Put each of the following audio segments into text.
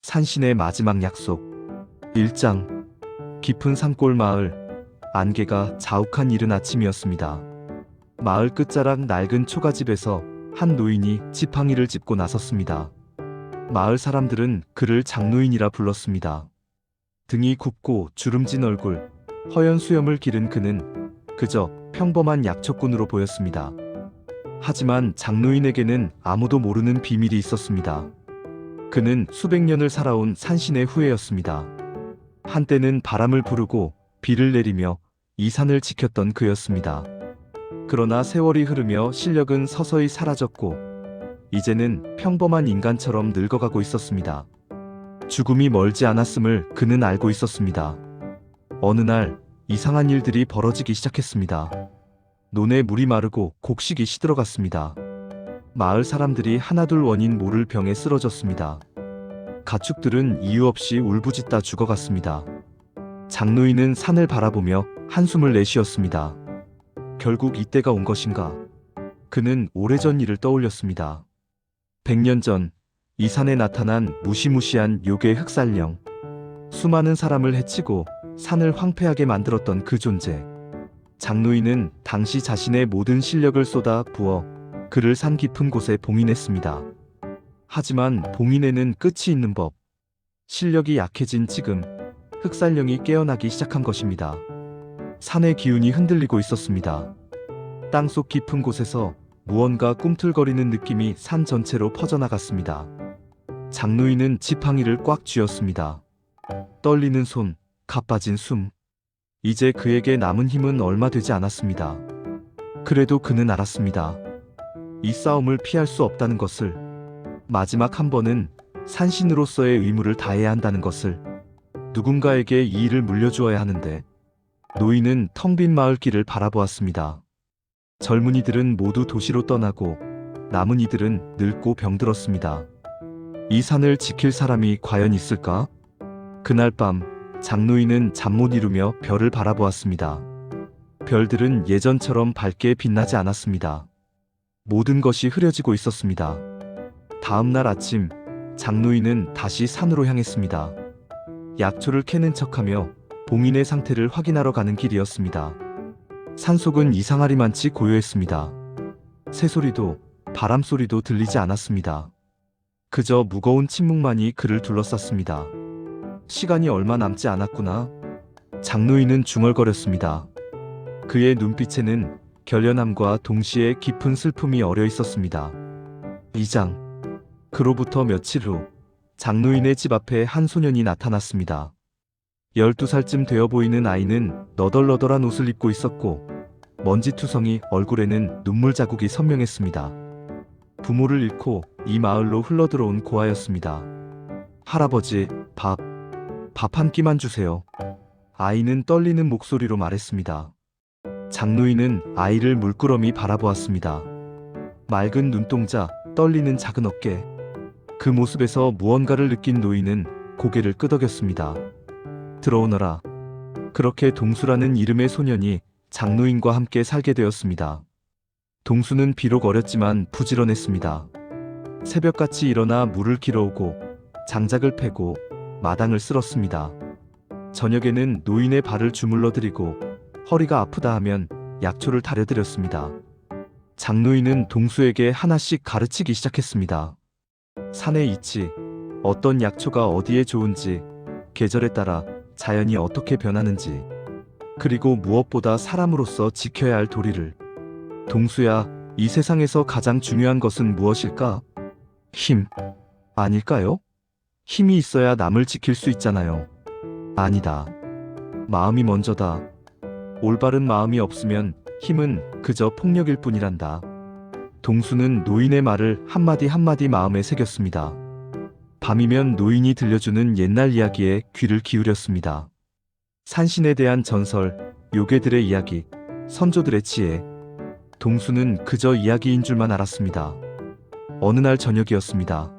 산신의 마지막 약속. 1장. 깊은 산골 마을. 안개가 자욱한 이른 아침이었습니다. 마을 끝자락 낡은 초가집에서 한 노인이 지팡이를 짚고 나섰습니다. 마을 사람들은 그를 장노인이라 불렀습니다. 등이 굽고 주름진 얼굴, 허연 수염을 기른 그는 그저 평범한 약초꾼으로 보였습니다. 하지만 장노인에게는 아무도 모르는 비밀이 있었습니다. 그는 수백 년을 살아온 산신의 후예였습니다. 한때는 바람을 부르고 비를 내리며 이 산을 지켰던 그였습니다. 그러나 세월이 흐르며 실력은 서서히 사라졌고 이제는 평범한 인간처럼 늙어가고 있었습니다. 죽음이 멀지 않았음을 그는 알고 있었습니다. 어느 날 이상한 일들이 벌어지기 시작했습니다. 논에 물이 마르고 곡식이 시들어갔습니다. 마을 사람들이 하나둘 원인 모를 병에 쓰러졌습니다. 가축들은 이유 없이 울부짖다 죽어갔습니다. 장노인은 산을 바라보며 한숨을 내쉬었습니다. 결국 이때가 온 것인가? 그는 오래전 일을 떠올렸습니다. 100년 전 이 산에 나타난 무시무시한 요괴 흑살령. 수많은 사람을 해치고 산을 황폐하게 만들었던 그 존재. 장노인은 당시 자신의 모든 실력을 쏟아 부어 그를 산 깊은 곳에 봉인했습니다. 하지만 봉인에는 끝이 있는 법. 실력이 약해진 지금 흑살령이 깨어나기 시작한 것입니다. 산의 기운이 흔들리고 있었습니다. 땅속 깊은 곳에서 무언가 꿈틀거리는 느낌이 산 전체로 퍼져나갔습니다. 장노인은 지팡이를 꽉 쥐었습니다. 떨리는 손, 가빠진 숨. 이제 그에게 남은 힘은 얼마 되지 않았습니다. 그래도 그는 알았습니다. 이 싸움을 피할 수 없다는 것을. 마지막 한 번은 산신으로서의 의무를 다해야 한다는 것을. 누군가에게 이 일을 물려주어야 하는데. 노인은 텅 빈 마을길을 바라보았습니다. 젊은이들은 모두 도시로 떠나고 남은 이들은 늙고 병들었습니다. 이 산을 지킬 사람이 과연 있을까? 그날 밤 장노인은 잠 못 이루며 별을 바라보았습니다. 별들은 예전처럼 밝게 빛나지 않았습니다. 모든 것이 흐려지고 있었습니다. 다음 날 아침 장노인은 다시 산으로 향했습니다. 약초를 캐는 척하며 봉인의 상태를 확인하러 가는 길이었습니다. 산속은 이상하리만치 고요했습니다. 새소리도 바람소리도 들리지 않았습니다. 그저 무거운 침묵만이 그를 둘러쌌습니다. 시간이 얼마 남지 않았구나. 장노인은 중얼거렸습니다. 그의 눈빛에는 결연함과 동시에 깊은 슬픔이 어려 있었습니다. 2장. 그로부터 며칠 후 장노인의 집 앞에 한 소년이 나타났습니다. 12살쯤 되어 보이는 아이는 너덜너덜한 옷을 입고 있었고 먼지투성이 얼굴에는 눈물 자국이 선명했습니다. 부모를 잃고 이 마을로 흘러들어온 고아였습니다. 할아버지, 밥 한 끼만 주세요. 아이는 떨리는 목소리로 말했습니다. 장노인은 아이를 물끄러미 바라보았습니다. 맑은 눈동자, 떨리는 작은 어깨. 그 모습에서 무언가를 느낀 노인은 고개를 끄덕였습니다. 들어오너라. 그렇게 동수라는 이름의 소년이 장노인과 함께 살게 되었습니다. 동수는 비록 어렸지만 부지런했습니다. 새벽같이 일어나 물을 길어오고 장작을 패고 마당을 쓸었습니다. 저녁에는 노인의 발을 주물러 드리고 허리가 아프다 하면 약초를 다려드렸습니다. 장노인은 동수에게 하나씩 가르치기 시작했습니다. 산의 이치, 어떤 약초가 어디에 좋은지, 계절에 따라 자연이 어떻게 변하는지, 그리고 무엇보다 사람으로서 지켜야 할 도리를. 동수야, 이 세상에서 가장 중요한 것은 무엇일까? 힘 아닐까요? 힘이 있어야 남을 지킬 수 있잖아요. 아니다. 마음이 먼저다. 올바른 마음이 없으면 힘은 그저 폭력일 뿐이란다. 동수는 노인의 말을 한마디 한마디 마음에 새겼습니다. 밤이면 노인이 들려주는 옛날 이야기에 귀를 기울였습니다. 산신에 대한 전설, 요괴들의 이야기, 선조들의 지혜. 동수는 그저 이야기인 줄만 알았습니다. 어느 날 저녁이었습니다.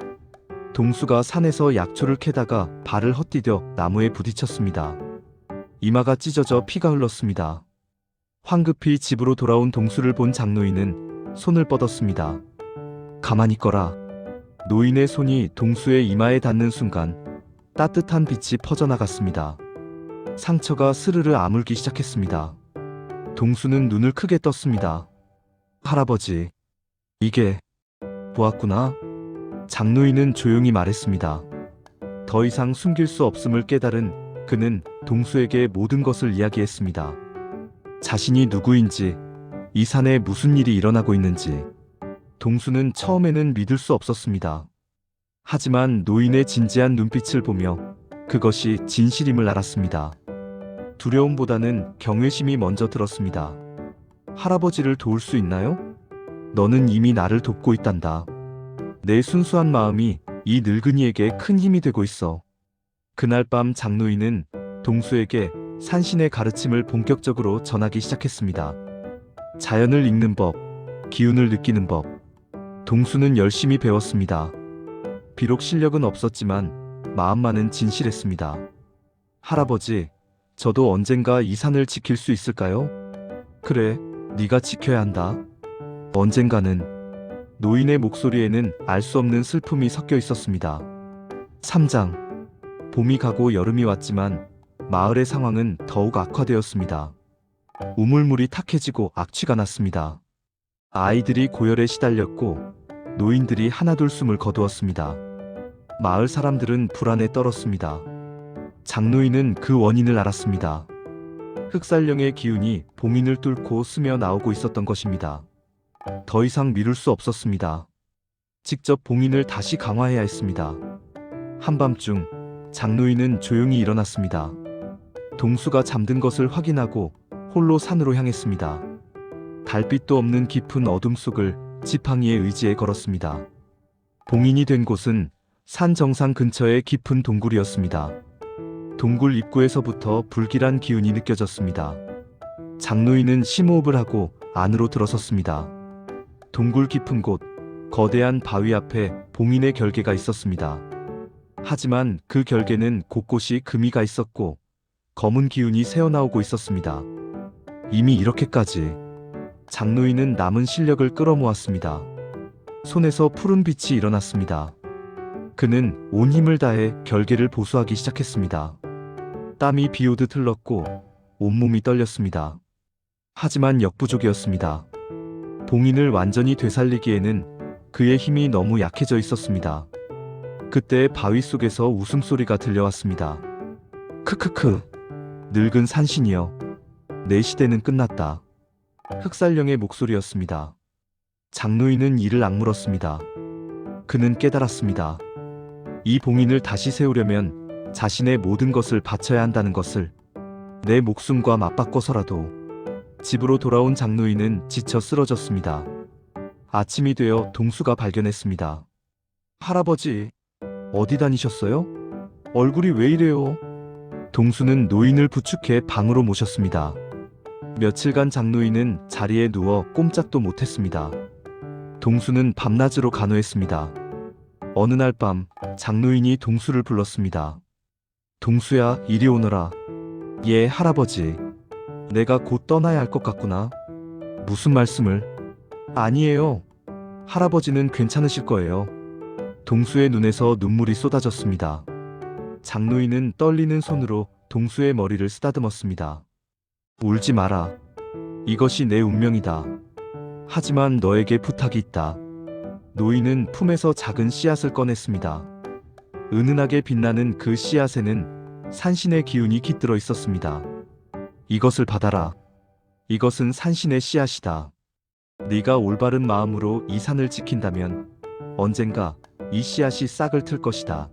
동수가 산에서 약초를 캐다가 발을 헛디뎌 나무에 부딪혔습니다. 이마가 찢어져 피가 흘렀습니다. 황급히 집으로 돌아온 동수를 본 장노인은 손을 뻗었습니다. 가만히 있거라. 노인의 손이 동수의 이마에 닿는 순간 따뜻한 빛이 퍼져나갔습니다. 상처가 스르르 아물기 시작했습니다. 동수는 눈을 크게 떴습니다. 할아버지, 이게 보았구나. 장노인은 조용히 말했습니다. 더 이상 숨길 수 없음을 깨달은 그는 동수에게 모든 것을 이야기했습니다. 자신이 누구인지, 이 산에 무슨 일이 일어나고 있는지. 동수는 처음에는 믿을 수 없었습니다. 하지만 노인의 진지한 눈빛을 보며 그것이 진실임을 알았습니다. 두려움보다는 경외심이 먼저 들었습니다. 할아버지를 도울 수 있나요? 너는 이미 나를 돕고 있단다. 내 순수한 마음이 이 늙은이에게 큰 힘이 되고 있어. 그날 밤 장노인은 동수에게 산신의 가르침을 본격적으로 전하기 시작했습니다. 자연을 읽는 법, 기운을 느끼는 법. 동수는 열심히 배웠습니다. 비록 실력은 없었지만 마음만은 진실했습니다. 할아버지, 저도 언젠가 이 산을 지킬 수 있을까요? 그래, 네가 지켜야 한다. 언젠가는. 노인의 목소리에는 알 수 없는 슬픔이 섞여 있었습니다. 3장. 봄이 가고 여름이 왔지만 마을의 상황은 더욱 악화되었습니다. 우물물이 탁해지고 악취가 났습니다. 아이들이 고열에 시달렸고 노인들이 하나둘 숨을 거두었습니다. 마을 사람들은 불안에 떨었습니다. 장노인은 그 원인을 알았습니다. 흑살령의 기운이 봉인을 뚫고 스며 나오고 있었던 것입니다. 더 이상 미룰 수 없었습니다. 직접 봉인을 다시 강화해야 했습니다. 한밤중 장노인은 조용히 일어났습니다. 동수가 잠든 것을 확인하고 홀로 산으로 향했습니다. 달빛도 없는 깊은 어둠 속을 지팡이의 의지에 걸었습니다. 봉인이 된 곳은 산 정상 근처의 깊은 동굴이었습니다. 동굴 입구에서부터 불길한 기운이 느껴졌습니다. 장노인은 심호흡을 하고 안으로 들어섰습니다. 동굴 깊은 곳, 거대한 바위 앞에 봉인의 결계가 있었습니다. 하지만 그 결계는 곳곳이 금이가 있었고 검은 기운이 새어나오고 있었습니다. 이미 이렇게까지. 장노인은 남은 실력을 끌어모았습니다. 손에서 푸른 빛이 일어났습니다. 그는 온 힘을 다해 결계를 보수하기 시작했습니다. 땀이 비오듯 흘렀고 온몸이 떨렸습니다. 하지만 역부족이었습니다. 봉인을 완전히 되살리기에는 그의 힘이 너무 약해져 있었습니다. 그때 바위 속에서 웃음소리가 들려왔습니다. 크크크. 늙은 산신이여. 내 시대는 끝났다. 흑살령의 목소리였습니다. 장노인은 이를 악물었습니다. 그는 깨달았습니다. 이 봉인을 다시 세우려면 자신의 모든 것을 바쳐야 한다는 것을. 내 목숨과 맞바꿔서라도. 집으로 돌아온 장노인은 지쳐 쓰러졌습니다. 아침이 되어 동수가 발견했습니다. 할아버지, 어디 다니셨어요? 얼굴이 왜 이래요? 동수는 노인을 부축해 방으로 모셨습니다. 며칠간 장노인은 자리에 누워 꼼짝도 못했습니다. 동수는 밤낮으로 간호했습니다. 어느 날 밤 장노인이 동수를 불렀습니다. 동수야, 이리 오너라. 예, 할아버지. 내가 곧 떠나야 할 것 같구나. 무슨 말씀을? 아니에요. 할아버지는 괜찮으실 거예요. 동수의 눈에서 눈물이 쏟아졌습니다. 장노인은 떨리는 손으로 동수의 머리를 쓰다듬었습니다. 울지 마라. 이것이 내 운명이다. 하지만 너에게 부탁이 있다. 노인은 품에서 작은 씨앗을 꺼냈습니다. 은은하게 빛나는 그 씨앗에는 산신의 기운이 깃들어 있었습니다. 이것을 받아라. 이것은 산신의 씨앗이다. 네가 올바른 마음으로 이 산을 지킨다면 언젠가 이 씨앗이 싹을 틀 것이다.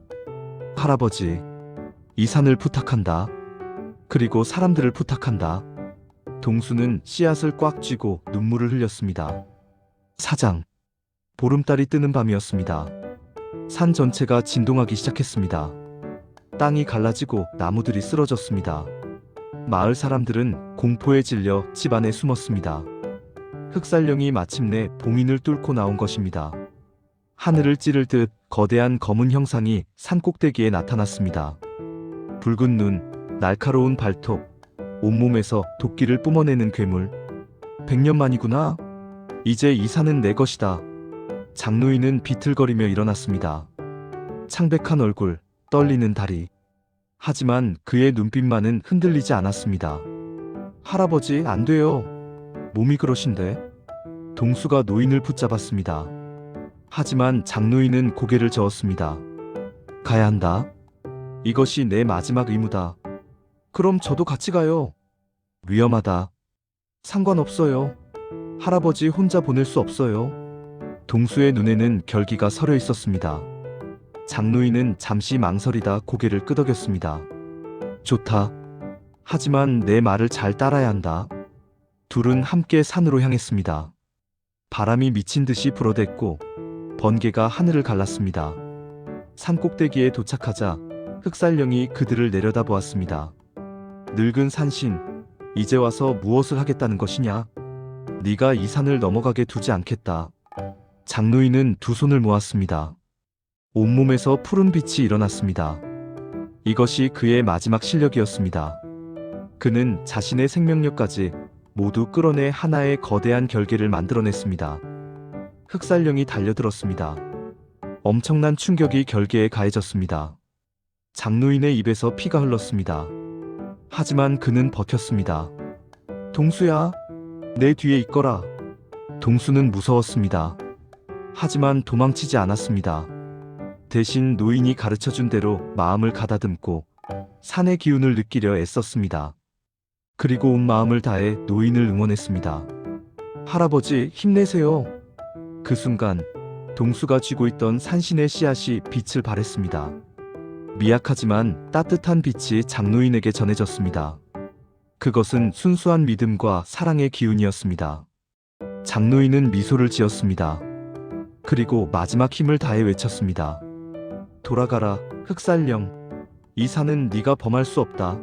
할아버지, 이 산을 부탁한다. 그리고 사람들을 부탁한다. 동수는 씨앗을 꽉 쥐고 눈물을 흘렸습니다. 4장. 보름달이 뜨는 밤이었습니다. 산 전체가 진동하기 시작했습니다. 땅이 갈라지고 나무들이 쓰러졌습니다. 마을 사람들은 공포에 질려 집 안에 숨었습니다. 흑살령이 마침내 봉인을 뚫고 나온 것입니다. 하늘을 찌를 듯 거대한 검은 형상이 산 꼭대기에 나타났습니다. 붉은 눈, 날카로운 발톱, 온몸에서 도끼를 뿜어내는 괴물. 100년 만이구나. 이제 이 산은 내 것이다. 장노인은 비틀거리며 일어났습니다. 창백한 얼굴, 떨리는 다리. 하지만 그의 눈빛만은 흔들리지 않았습니다. 할아버지, 안 돼요. 몸이 그러신데. 동수가 노인을 붙잡았습니다. 하지만 장노인은 고개를 저었습니다. 가야 한다. 이것이 내 마지막 의무다. 그럼 저도 같이 가요. 위험하다. 상관없어요. 할아버지 혼자 보낼 수 없어요. 동수의 눈에는 결기가 서려 있었습니다. 장노인은 잠시 망설이다 고개를 끄덕였습니다. 좋다. 하지만 내 말을 잘 따라야 한다. 둘은 함께 산으로 향했습니다. 바람이 미친 듯이 불어댔고 번개가 하늘을 갈랐습니다. 산 꼭대기에 도착하자 흑살령이 그들을 내려다보았습니다. 늙은 산신, 이제 와서 무엇을 하겠다는 것이냐? 네가 이 산을 넘어가게 두지 않겠다. 장노인은 두 손을 모았습니다. 온몸에서 푸른 빛이 일어났습니다. 이것이 그의 마지막 실력이었습니다. 그는 자신의 생명력까지 모두 끌어내 하나의 거대한 결계를 만들어냈습니다. 흑살령이 달려들었습니다. 엄청난 충격이 결계에 가해졌습니다. 장노인의 입에서 피가 흘렀습니다. 하지만 그는 버텼습니다. 동수야, 내 뒤에 있거라. 동수는 무서웠습니다. 하지만 도망치지 않았습니다. 대신 노인이 가르쳐준 대로 마음을 가다듬고 산의 기운을 느끼려 애썼습니다. 그리고 온 마음을 다해 노인을 응원했습니다. 할아버지, 힘내세요. 그 순간 동수가 쥐고 있던 산신의 씨앗이 빛을 발했습니다. 미약하지만 따뜻한 빛이 장노인에게 전해졌습니다. 그것은 순수한 믿음과 사랑의 기운이었습니다. 장노인은 미소를 지었습니다. 그리고 마지막 힘을 다해 외쳤습니다. 돌아가라, 흑살령. 이 산은 네가 범할 수 없다.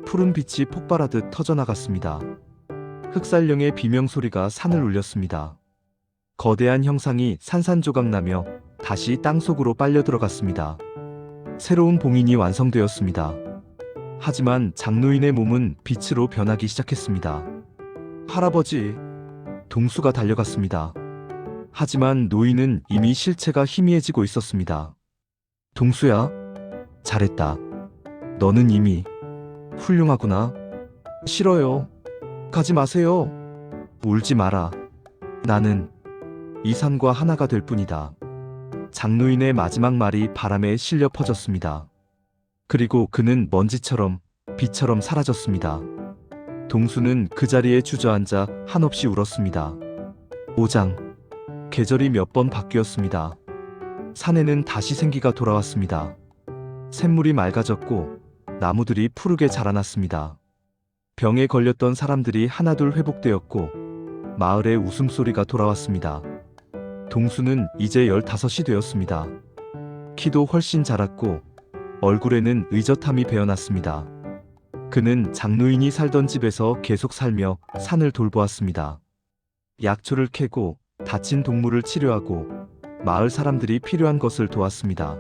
푸른 빛이 폭발하듯 터져나갔습니다. 흑살령의 비명소리가 산을 울렸습니다. 거대한 형상이 산산조각나며 다시 땅속으로 빨려 들어갔습니다. 새로운 봉인이 완성되었습니다. 하지만 장노인의 몸은 빛으로 변하기 시작했습니다. 할아버지, 동수가 달려갔습니다. 하지만 노인은 이미 실체가 희미해지고 있었습니다. 동수야, 잘했다. 너는 이미 훌륭하구나. 싫어요. 가지 마세요. 울지 마라. 나는 이 산과 하나가 될 뿐이다. 장노인의 마지막 말이 바람에 실려 퍼졌습니다. 그리고 그는 먼지처럼 빛처럼 사라졌습니다. 동수는 그 자리에 주저앉아 한없이 울었습니다. 5장. 계절이 몇 번 바뀌었습니다. 산에는 다시 생기가 돌아왔습니다. 샘물이 맑아졌고 나무들이 푸르게 자라났습니다. 병에 걸렸던 사람들이 하나둘 회복되었고 마을에 웃음소리가 돌아왔습니다. 동수는 이제 15이 되었습니다. 키도 훨씬 자랐고 얼굴에는 의젓함이 배어났습니다. 그는 장노인이 살던 집에서 계속 살며 산을 돌보았습니다. 약초를 캐고 다친 동물을 치료하고 마을 사람들이 필요한 것을 도왔습니다.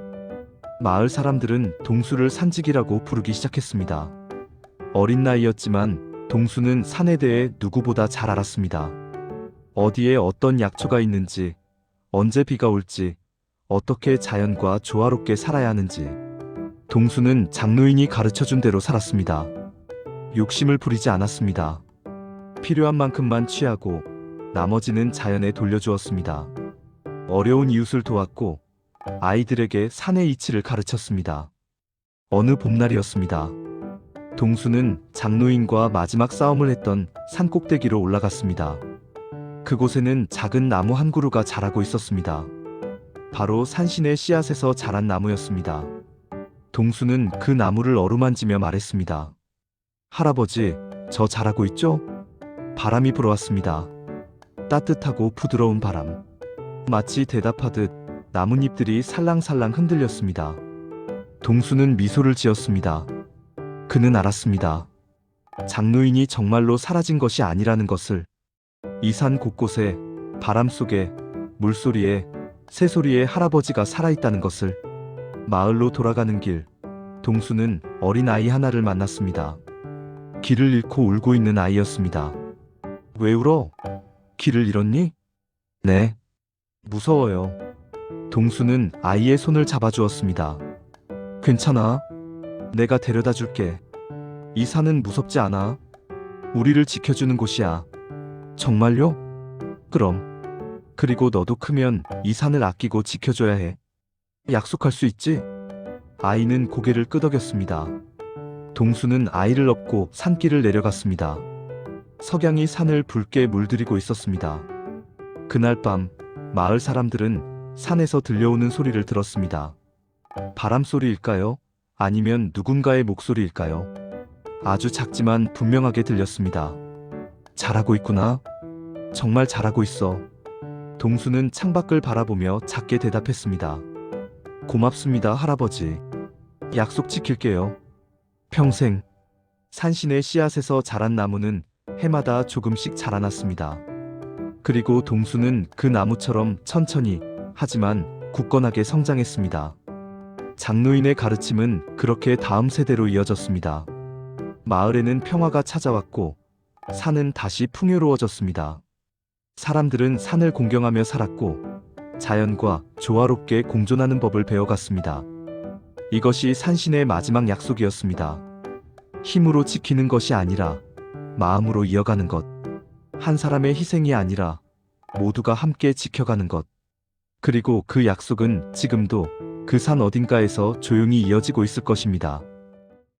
마을 사람들은 동수를 산직이라고 부르기 시작했습니다. 어린 나이였지만 동수는 산에 대해 누구보다 잘 알았습니다. 어디에 어떤 약초가 있는지, 언제 비가 올지, 어떻게 자연과 조화롭게 살아야 하는지. 동수는 장노인이 가르쳐준 대로 살았습니다. 욕심을 부리지 않았습니다. 필요한 만큼만 취하고 나머지는 자연에 돌려주었습니다. 어려운 이웃을 도왔고 아이들에게 산의 이치를 가르쳤습니다. 어느 봄날이었습니다. 동수는 장노인과 마지막 싸움을 했던 산 꼭대기로 올라갔습니다. 그곳에는 작은 나무 한 그루가 자라고 있었습니다. 바로 산신의 씨앗에서 자란 나무였습니다. 동수는 그 나무를 어루만지며 말했습니다. 할아버지, 저 잘하고 있죠? 바람이 불어왔습니다. 따뜻하고 부드러운 바람. 마치 대답하듯 나뭇잎들이 살랑살랑 흔들렸습니다. 동수는 미소를 지었습니다. 그는 알았습니다. 장노인이 정말로 사라진 것이 아니라는 것을. 이 산 곳곳에, 바람 속에, 물소리에, 새소리에 할아버지가 살아있다는 것을. 마을로 돌아가는 길, 동수는 어린 아이 하나를 만났습니다. 길을 잃고 울고 있는 아이였습니다. 왜 울어? 길을 잃었니? 네. 무서워요. 동수는 아이의 손을 잡아주었습니다. 괜찮아. 내가 데려다 줄게. 이 산은 무섭지 않아. 우리를 지켜주는 곳이야. 정말요? 그럼. 그리고 너도 크면 이 산을 아끼고 지켜줘야 해. 약속할 수 있지? 아이는 고개를 끄덕였습니다. 동수는 아이를 업고 산길을 내려갔습니다. 석양이 산을 붉게 물들이고 있었습니다. 그날 밤 마을 사람들은 산에서 들려오는 소리를 들었습니다. 바람 소리일까요? 아니면 누군가의 목소리일까요? 아주 작지만 분명하게 들렸습니다. 잘하고 있구나. 정말 잘하고 있어. 동수는 창밖을 바라보며 작게 대답했습니다. 고맙습니다, 할아버지. 약속 지킬게요. 평생. 산신의 씨앗에서 자란 나무는 해마다 조금씩 자라났습니다. 그리고 동수는 그 나무처럼 천천히 하지만 굳건하게 성장했습니다. 장로인의 가르침은 그렇게 다음 세대로 이어졌습니다. 마을에는 평화가 찾아왔고 산은 다시 풍요로워졌습니다. 사람들은 산을 공경하며 살았고 자연과 조화롭게 공존하는 법을 배워갔습니다. 이것이 산신의 마지막 약속이었습니다. 힘으로 지키는 것이 아니라 마음으로 이어가는 것. 한 사람의 희생이 아니라 모두가 함께 지켜가는 것. 그리고 그 약속은 지금도 그 산 어딘가에서 조용히 이어지고 있을 것입니다.